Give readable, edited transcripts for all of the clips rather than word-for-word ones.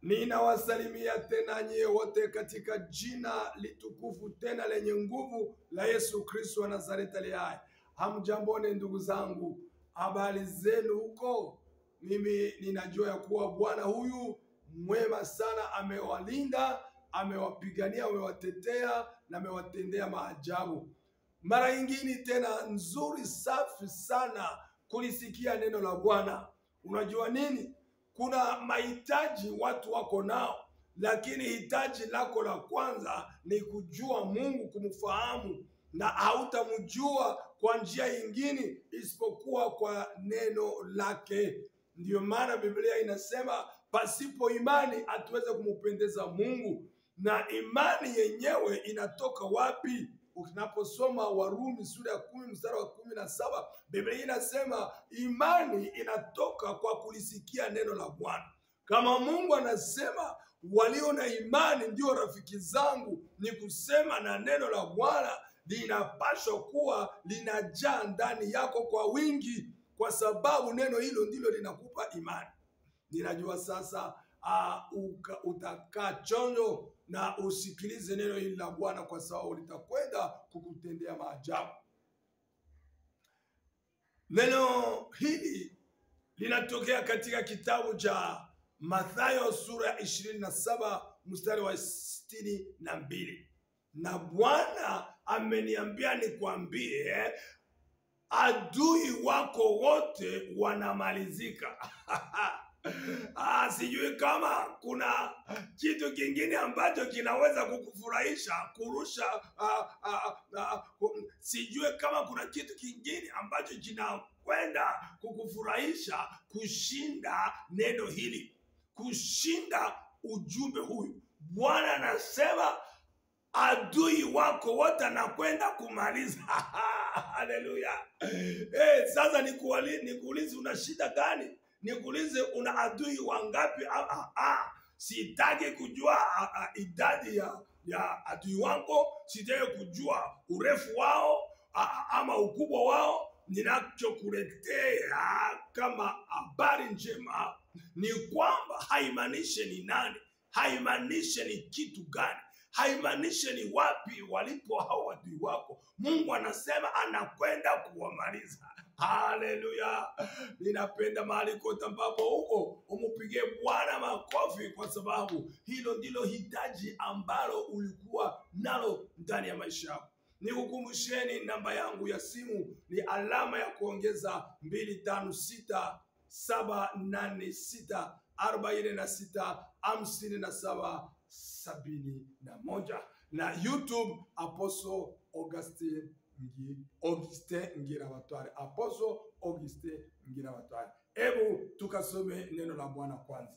Ninawasalimia tena nyie wote katika jina litukufu tena lenye nguvu la Yesu Kristo wa Nazareti aliye hai. Hamjambone ndugu zangu, habari zenu huko? Mimi ninajua ya kuwa Bwana huyu mwema sana, amewalinda, amewapigania, amewatetea na amewatendea maajabu. Mara nyingine tena nzuri safi sana kulisikia neno la Bwana. Unajua nini? Kuna mahitaji watu wako nao, lakini hitaji lako la kwanza ni kujua Mungu, kumfahamu, na hautamjua kwa njia nyingine isipokuwa kwa neno lake. Ndiyo maana Biblia inasema pasipo imani hatuweze kumpendeza Mungu. Na imani yenyewe inatoka wapi? Unaposoma Warumi sura ya 10 mstari wa 17, Biblia inasema imani inatoka kwa kulisikia neno la Bwana. Kama Mungu anasema walio na imani ndio rafiki zangu, ni kusema na neno la Bwana linapaswa kuwa linajaa ndani yako kwa wingi, kwa sababu neno hilo ndilo linakupa imani. Ninajua sasa utakaa chonjo na usikilize neno hili la Bwana, kwa sababu litakwenda kukutendea maajabu. Neno hili linatokea katika kitabu cha Mathayo sura ya 27 mstari wa 62. Na Bwana ameniambia nikwambie, adui wako wote wanamalizika. Sijui kama kuna kitu kingine ambacho kinaweza kukufurahisha kurusha. Sijui kama kuna kitu kingine ambacho kinakwenda kukufurahisha kushinda neno hili, kushinda ujumbe huyu. Bwana anasema adui wako wote anakwenda kumaliza. Haleluya. Sasa nikuulize, una shida gani? Nikuulize, una adui wangapi? Sitaki kujua idadi ya adui wako, sitaki kujua urefu wao ama ukubwa wao. Ninachokuletea kama habari njema ni kwamba haimaanishi ni nani, haimaanishi ni kitu gani, haimaanishi ni wapi walipo hao adui wako. Mungu anasema anakwenda kuwamaliza. Haleluya. Ninapenda mahali kote ambapo huko umupigie Bwana makofi, kwa sababu hilo ndilo hitaji ambalo ulikuwa nalo ndani ya maisha yako. Nikukumbusheni namba yangu ya simu ni alama ya kuongeza 256465771 na YouTube Apostle Augustin Ngirabatware, Apostle Augustin Ngirabatware. Hebu tukasome neno la Bwana kwanza.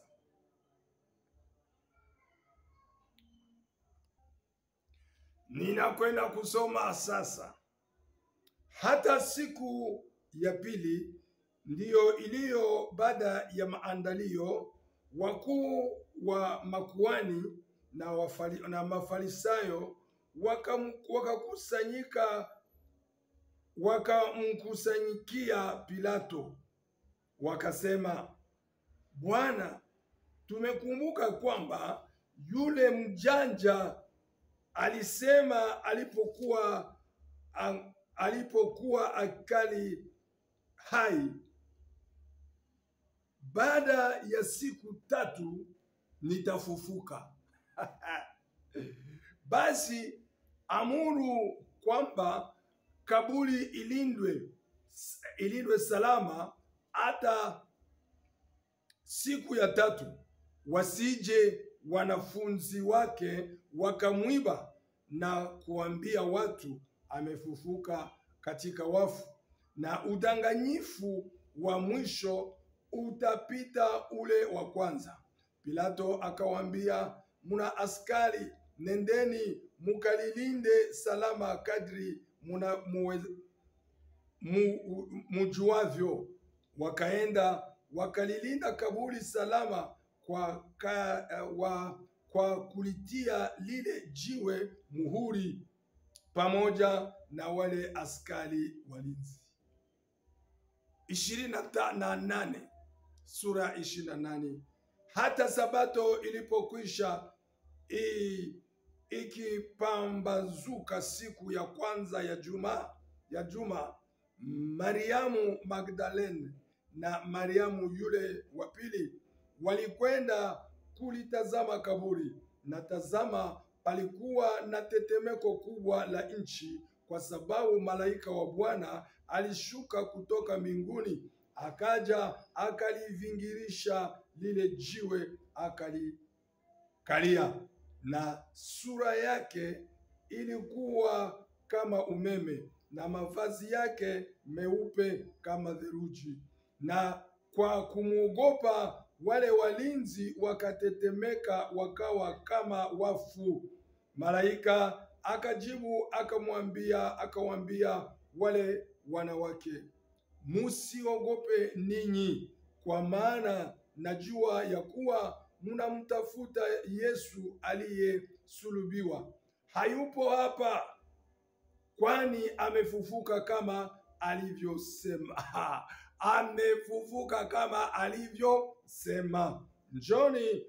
Ninakwenda kusoma sasa. Hata siku ya pili ndiyo iliyo baada ya maandalio, wakuu wa makuhani na mafarisayo wakamkusanyikia Pilato, wakasema, Bwana, tumekumbuka kwamba yule mjanja alisema alipokuwa akali hai, baada ya siku 3 nitafufuka. Basi amuru kwamba kaburi ilindwe salama hata siku ya 3, wasije wanafunzi wake wakamwiba na kuambia watu amefufuka katika wafu, na udanganyifu wa mwisho utapita ule wa kwanza. Pilato akawaambia, muna askari, nendeni mukalilinde salama kadri mujuavyo. Wakaenda wakalilinda kaburi salama kwa kulitia lile jiwe muhuri, pamoja na wale askari walinzi. 28 sura 28 Hata sabato ilipokwisha, ikipambazuka siku ya kwanza ya juma, Mariamu Magdalene na Mariamu yule wa pili walikwenda kulitazama kaburi, na tazama, palikuwa na tetemeko kubwa la nchi, kwa sababu malaika wa Bwana alishuka kutoka mbinguni, akaja akalivingirisha lile jiwe, akalikalia, na sura yake ilikuwa kama umeme, na mavazi yake meupe kama theluji. Na kwa kumwogopa wale walinzi wakatetemeka, wakawa kama wafu. Malaika akajibu akawaambia wale wanawake, musiogope ninyi, kwa maana najua ya kuwa mnamtafuta Yesu aliyesulubiwa. Hayupo hapa, kwani amefufuka kama alivyosema. Amefufuka kama alivyosema. Njoni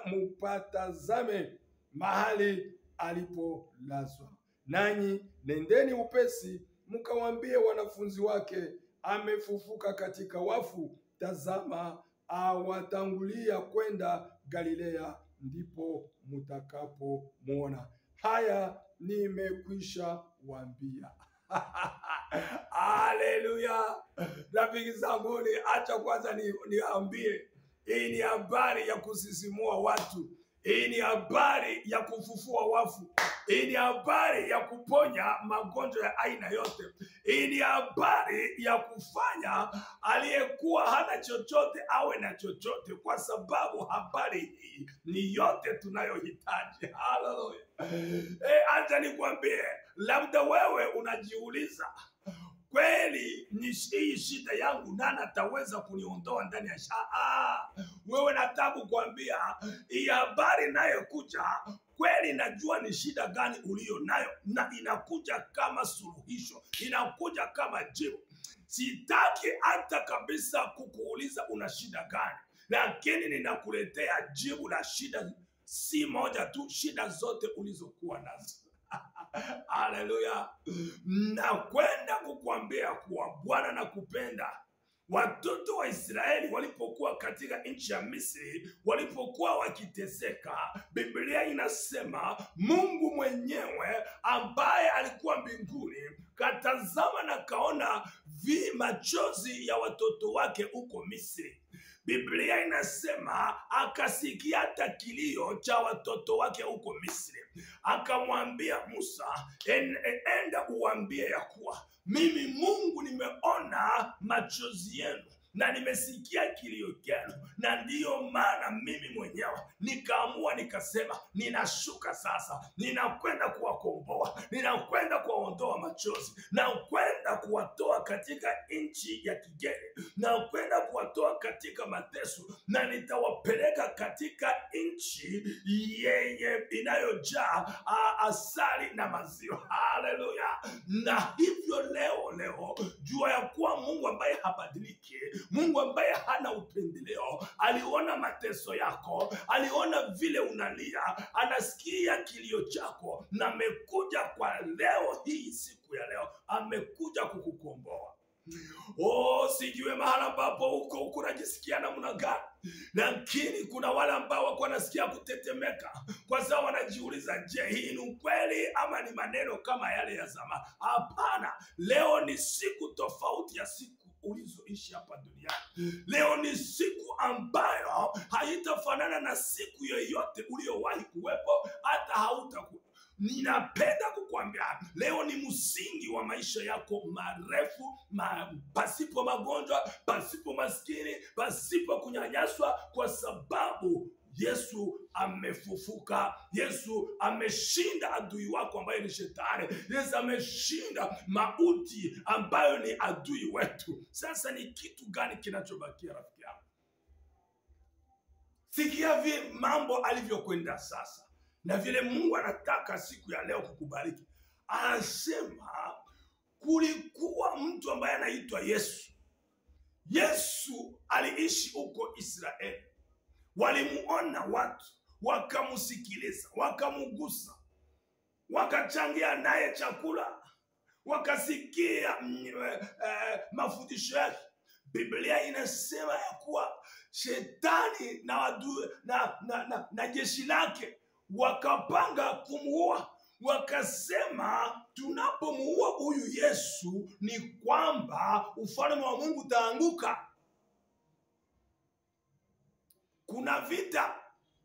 mupatazame mahali alipolazwa. Nanyi nendeni upesi mkawaambie wanafunzi wake, amefufuka katika wafu. Tazama, awatangulia kwenda Galilea, ndipo mtakapomwona. Haya nimekwisha waambia. Haleluya! Rafiki zangu, acha kwanza niambie, hii ni habari ya kusisimua watu. Hii ni habari ya kufufua wafu. Hii ni habari ya kuponya magonjwa ya aina yote. Hii ni habari ya kufanya aliyekuwa hana chochote awe na chochote, kwa sababu habari hii ni yote tunayohitaji. Haleluya! Acha nikwambie, labda wewe unajiuliza, kweli ni hii shida yangu, nani ataweza kuniondoa ndani ya wewe nataka kukwambia, hii habari nayo kuja, kweli najua ni shida gani ulio nayo, na inakuja kama suluhisho, inakuja kama jibu. Sitaki hata kabisa kukuuliza una shida gani, lakini ninakuletea jibu la shida si moja tu, shida zote ulizokuwa nazo. Haleluya! Na kwenda kukuambia kuwa Bwana nakupenda. Watoto wa Israeli walipokuwa katika nchi ya Misri, walipokuwa wakiteseka, Biblia inasema Mungu mwenyewe ambaye alikuwa mbinguni katazama na kaona machozi ya watoto wake huko Misri. Biblia inasema akasikia hata kilio cha watoto wake huko Misri. Akamwambia Musa, enda uambie ya kuwa mimi Mungu nimeona machozi yenu na nimesikia kilio chenu, na ndiyo maana mimi mwenyewe nikaamua nikasema, ninashuka sasa, ninakwenda kuwakomboa, ninakwenda kuwaondoa machozi, na kwenda kuwatoa katika nchi ya kigeni, na kwenda kuwatoa katika mateso, na nitawapeleka katika nchi yenye inayojaa asali na maziwa. Haleluya! Na hivyo leo jua ya kuwa Mungu ambaye habadiliki, Mungu ambaye hana upendeleo, aliona mateso yako, aliona vile unalia, anasikia kilio chako, na amekuja kwa leo hii, siku ya leo, amekuja kukukomboa. Sijue mahala ambapo uko unajisikia namna gani, lakini kuna wale ambao wako wanasikia kutetemeka, kwa sababu wanajiuliza, je, hii ni ukweli ama ni maneno kama yale ya zamani? Hapana, leo ni siku tofauti ya siku ulizoishi hapa duniani. Leo ni siku ambayo haitafanana na siku yoyote uliyowahi kuwepo, hata hautakuwa. Ninapenda kukuambia leo ni msingi wa maisha yako marefu, pasipo magonjwa, pasipo maskini, pasipo kunyanyaswa, kwa sababu Yesu amefufuka. Yesu ameshinda adui wako ambaye ni shetani. Yesu ameshinda mauti ambayo ni adui wetu. Sasa ni kitu gani kinachobakia, rafiki yangu? Sikia vile mambo alivyokwenda sasa, na vile Mungu anataka siku ya leo kukubariki. Anasema kulikuwa mtu ambaye anaitwa Yesu. Yesu aliishi huko Israeli. Walimuona watu, wakamusikiliza, wakamugusa, wakachangia naye chakula, wakasikia mafundisho yake. Biblia inasema ya kuwa shetani na jeshi lake wakapanga kumuua. Wakasema tunapomuua huyu Yesu ni kwamba ufalme wa Mungu utaanguka. Kuna vita,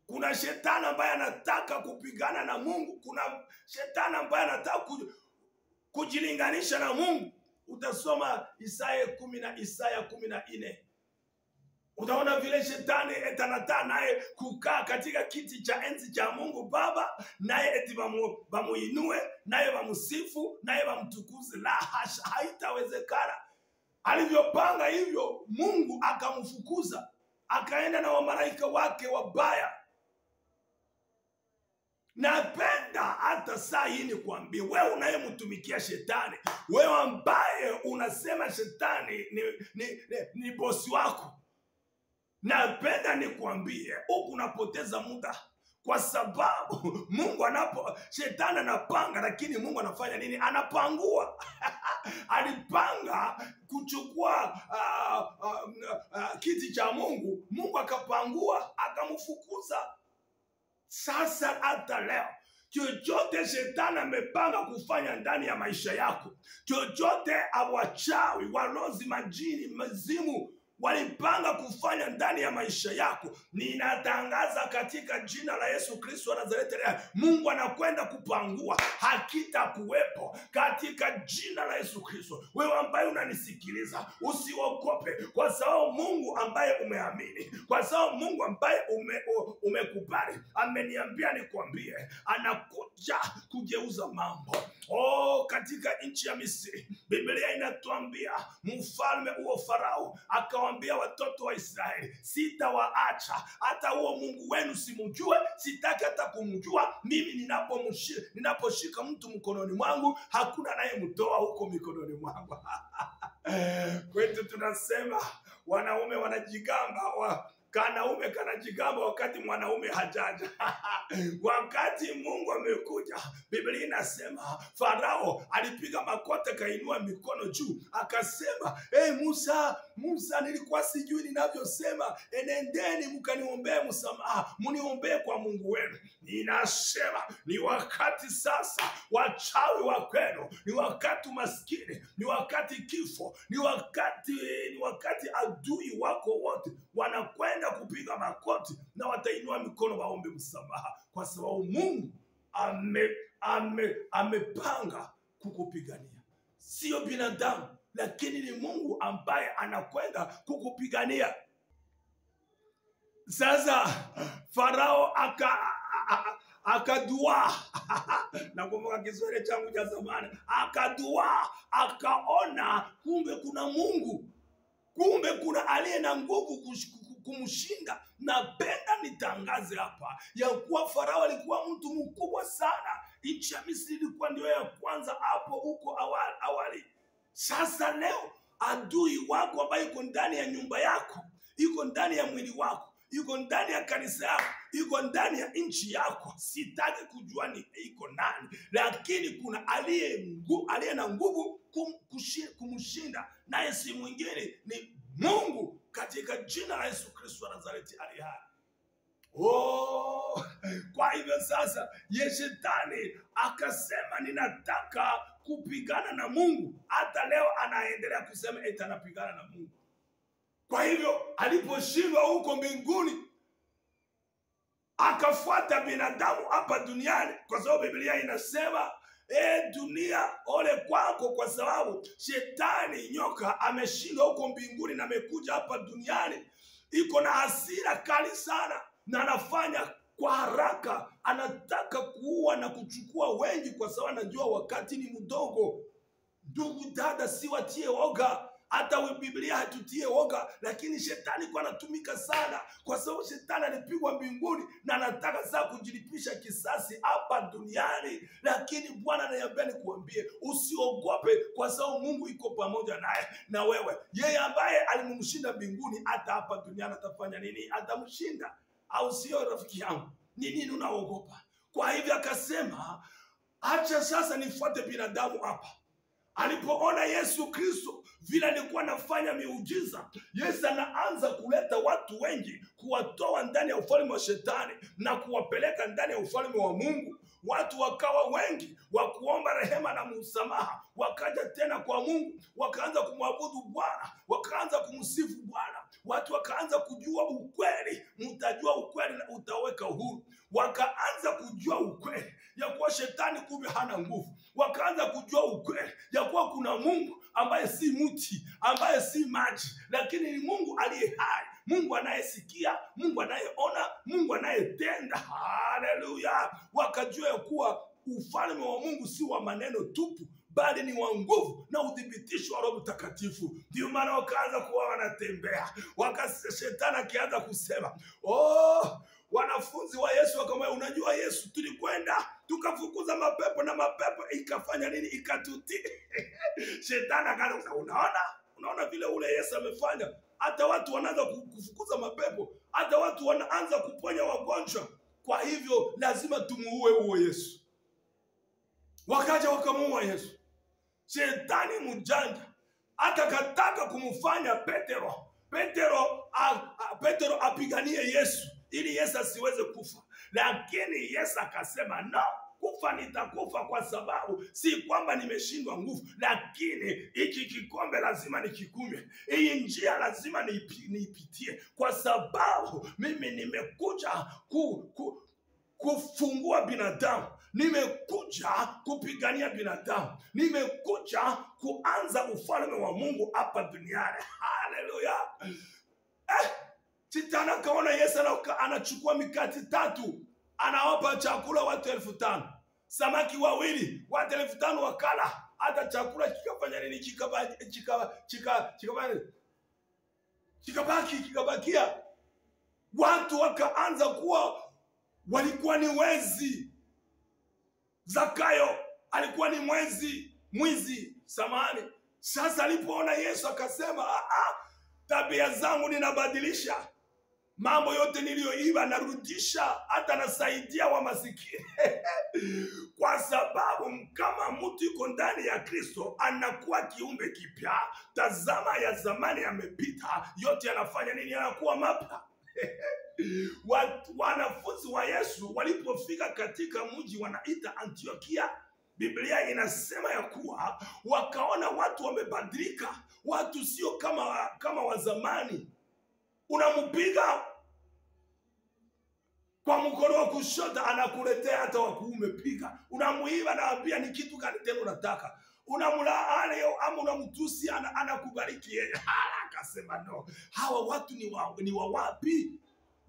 kuna shetani ambaye anataka kupigana na Mungu, kuna shetani ambaye anataka kujilinganisha na Mungu. Utasoma Isaya 10 na Isaya 14. Utaona vile shetani etanata naye kukaa katika kiti cha enzi cha Mungu Baba, naye eti bamuinue, naye bamusifu, naye bamtukuze. La hasha, haitawezekana. Alivyopanga hivyo, Mungu akamfukuza, akaenda na wamalaika wake wabaya. Napenda hata saa hii ni kuambia wewe unayemtumikia shetani, wewe ambaye unasema shetani ni bosi wako, napenda nikuambie huku unapoteza muda, kwa sababu Mungu shetani anapanga, lakini Mungu anafanya nini? Anapangua. Alipanga kuchukua kiti cha Mungu, Mungu akapangua, akamfukuza. Sasa hata leo chochote shetani amepanga kufanya ndani ya maisha yako, chochote awachawi, walozi, majini, mazimu walipanga kufanya ndani ya maisha yako, ninatangaza katika jina la Yesu Kristo wa Nazareti, Mungu anakwenda kupangua, hakitakuwepo katika jina la Yesu Kristo. Wewe ambaye unanisikiliza, usiogope, kwa sababu Mungu ambaye umeamini, kwa sababu Mungu ambaye umekubali ameniambia nikwambie, anakuja kugeuza mambo. Katika nchi ya Misri, Biblia inatuambia mfalme huo Farao akawaambia watoto wa Israeli, sitawaacha hata huo Mungu wenu simujue, sitaki hata kumjua. Mimi ninaposhika mtu mkononi mwangu, hakuna anayemtoa huko mikononi mwangu. Kwetu tunasema wanaume wanajigamba, kanaume kanajigamba wakati mwanaume hajaja. Wakati Mungu amekuja, Biblia inasema Farao alipiga makote, kainua mikono juu, akasema, Musa, nilikuwa sijui ninavyosema, enendeni mkaniombee msamaha, muniombee kwa Mungu wenu. Ninasema ni wakati sasa, wachawi wa kwenu, ni wakati maskini, ni wakati kifo, ni wakati adui wako wote wanakwenda kupiga makoti na watainua mikono waombe msamaha, kwa sababu Mungu amepanga kukupigania. Sio binadamu, lakini ni Mungu ambaye anakwenda kukupigania. Sasa Farao akadua nakumbuka Kiswahili changu cha zamani, akadua, akaona kumbe kuna Mungu, kumbe kuna aliye na nguvu kumshinda. Napenda nitangaze hapa ya kuwa Farao alikuwa mtu mkubwa sana. Nchi ya Misri ilikuwa ndio ya kwanza hapo huko awali. Sasa leo adui wako ambaye yuko ndani ya nyumba yako, yuko ndani ya mwili wako, yuko ndani ya kanisa yako, yuko ndani ya nchi yako, sitaki kujua ni iko nani, lakini kuna aliye na nguvu kumshinda, naye si mwingine ni Mungu, katika jina la Yesu Kristo wa Nazareti aliye hai. Kwa hivyo sasa shetani akasema ninataka kupigana na Mungu. Hata leo anaendelea kusema eti anapigana na Mungu. Kwa hivyo aliposhindwa huko mbinguni, akafuata binadamu hapa duniani, kwa sababu Biblia inasema dunia ole kwako, kwa sababu shetani nyoka ameshindwa huko mbinguni na amekuja hapa duniani. Iko na hasira kali sana na anafanya kwa haraka, anataka kuua na kuchukua wengi, kwa sababu anajua wakati ni mdogo. Ndugu dada, siwatie woga. Hata Biblia hatutie woga, lakini shetani kwa anatumika sana, kwa sababu shetani alipigwa mbinguni na anataka sasa kujilipisha kisasi hapa duniani. Lakini Bwana ananiambia nikuambie usiogope, kwa sababu Mungu iko pamoja naye na wewe. Yeye ambaye alimshinda mbinguni, hata hapa duniani atafanya nini? Atamshinda. au sio rafiki yangu? Ni nini unaogopa? Kwa hivyo akasema, acha sasa nifuate binadamu hapa. Alipoona Yesu Kristo vile alikuwa anafanya miujiza, Yesu anaanza kuleta watu wengi, kuwatoa ndani ya ufalme wa shetani na kuwapeleka ndani ya ufalme wa Mungu. Watu wakawa wengi wa kuomba rehema na msamaha, wakaja tena kwa Mungu, wakaanza kumwabudu Bwana, wakaanza kumsifu Bwana. Watu wakaanza kujua ukweli. Mtajua ukweli na utaweka huru. Wakaanza kujua ukweli ya kuwa shetani kumbe hana nguvu. Wakaanza kujua ukweli ya kuwa kuna Mungu ambaye si mti, ambaye si maji, lakini ni Mungu aliye hai, Mungu anayesikia, Mungu anayeona, Mungu anayetenda. Haleluya! Wakajua ya kuwa ufalme wa Mungu si wa maneno tupu, bali ni wa nguvu na udhibitisho wa Roho Mtakatifu. Ndio maana wakaanza kuwa wanatembea. Shetani akianza kusema, wanafunzi wa Yesu wakamwambia, unajua Yesu, tulikwenda tukafukuza mapepo na mapepo ikafanya nini? Ikatutii. Shetani akaanza, unaona vile ule Yesu amefanya? Hata watu wanaanza kufukuza mapepo, hata watu wanaanza kuponya wagonjwa. Kwa hivyo lazima tumuue huo Yesu. Wakaja wakamuua Yesu. Shetani mjanja akakataka kumfanya Petero apiganie Yesu ili Yesu asiweze kufa. Lakini Yesu akasema, no, kufa nitakufa, kwa sababu si kwamba nimeshindwa nguvu, lakini hiki kikombe lazima nikikunywe. Hii njia lazima niipitie, kwa sababu mimi nimekuja kufungua binadamu. Nimekuja kupigania binadamu. Nimekuja kuanza ufalme wa Mungu hapa duniani. Haleluya! Shetani akaona Yesu anachukua mikate 3, anawapa chakula watu 5,000. Samaki 2, watu 5,000 wakala. Hata chakula kikafanya nini? Kikabakia. Watu wakaanza kuwa walikuwa ni wezi. Zakayo alikuwa ni mwizi samani. Sasa alipoona Yesu akasema, tabia zangu ninabadilisha. Mambo yote niliyoiba narudisha, hata nasaidia wa masikini. Kwa sababu kama mtu yuko ndani ya Kristo anakuwa kiumbe kipya. Tazama, ya zamani yamepita, yote yanafanya nini? Yanakuwa mapya. Wanafunzi wa Yesu walipofika katika mji wanaita Antiokia, Biblia inasema ya kuwa wakaona watu wamebadilika. Watu sio kama wa zamani. Unampiga kwa mkono wa kushoto anakuletea hata wa kuume piga. Unamuiba na ambia ni kitu gani tena unataka? Unamlaani ama unamtusi anakubariki yeye. Akasema no, hawa watu ni wa wapi?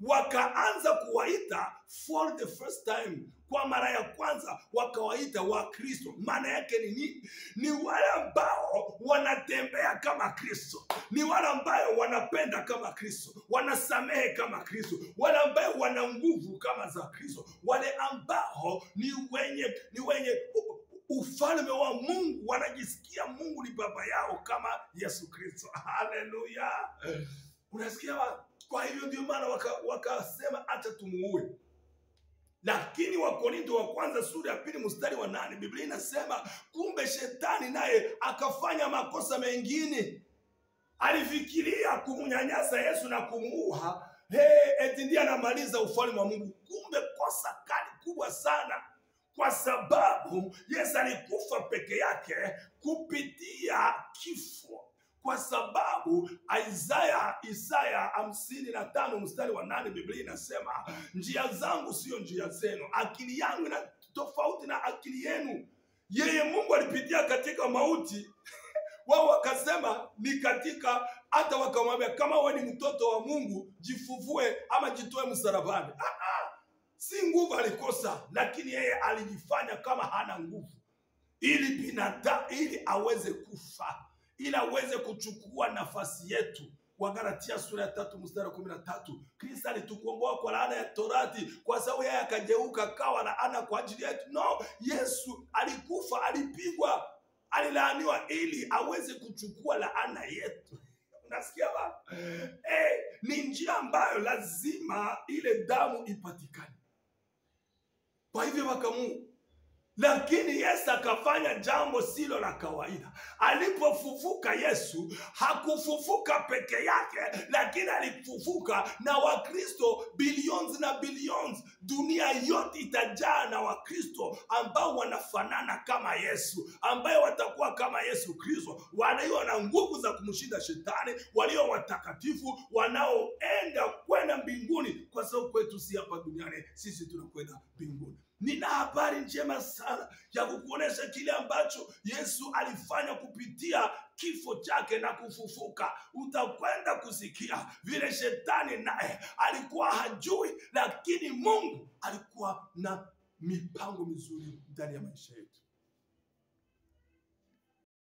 Wakaanza kuwaita for the first time, kwa mara ya kwanza wakawaita wa Kristo. Maana yake ni nini? Ni wale ambao wanatembea kama Kristo, ni wale ambao wanapenda kama Kristo, wanasamehe kama Kristo, wale ambao wana nguvu kama za Kristo, wale ambao ni wenye ufalme wa Mungu, wanajisikia Mungu ni baba yao kama Yesu Kristo. Haleluya! Unasikia wa? Kwa hivyo ndio maana wakasema acha tumuue. Lakini Wakorintho wa kwanza sura ya 2 mstari wa 8, Biblia inasema kumbe shetani naye akafanya makosa mengine. Alifikiria kumnyanyasa Yesu na kumuua, eti ndiye anamaliza ufalme wa Mungu. Kumbe kosa kali kubwa sana, kwa sababu Yesu alikufa peke yake kupitia kifo. Kwa sababu Isaya 55 mstari wa 8, Biblia inasema njia zangu sio njia zenu, akili yangu na tofauti na akili yenu. Yeye Mungu alipitia katika mauti, wao wakasema ni katika, hata wakamwambia kama wewe ni mtoto wa Mungu jifufue ama jitoe msalabani. Si nguvu alikosa, lakini yeye alijifanya kama hana nguvu ili aweze kufa, ili aweze kuchukua nafasi yetu. Wagalatia sura ya 3 mstari wa 13, Kristo alitukomboa kwa laana ya torati, kwa sababu yeye akageuka kawa laana kwa ajili yetu. No, Yesu alikufa, alipigwa, alilaaniwa ili aweze kuchukua laana yetu. Nasikia baba? Ni njia ambayo lazima ile damu ipatikane. Kwa hivyo wakamu, lakini Yesu akafanya jambo silo la kawaida. Alipofufuka Yesu, hakufufuka peke yake, lakini alifufuka na Wakristo billions na billions. Dunia yote itajaa na Wakristo ambao wanafanana kama Yesu, ambao watakuwa kama Yesu Kristo, walio na nguvu za kumshinda shetani, walio watakatifu, wanaoenda kwenda mbinguni, kwa sababu kwetu si hapa duniani, sisi tunakwenda mbinguni. Nina habari njema sana ya kukuonesha kile ambacho Yesu alifanya kupitia kifo chake na kufufuka. Utakwenda kusikia vile shetani naye alikuwa hajui, lakini Mungu alikuwa na mipango mizuri ndani ya maisha yetu.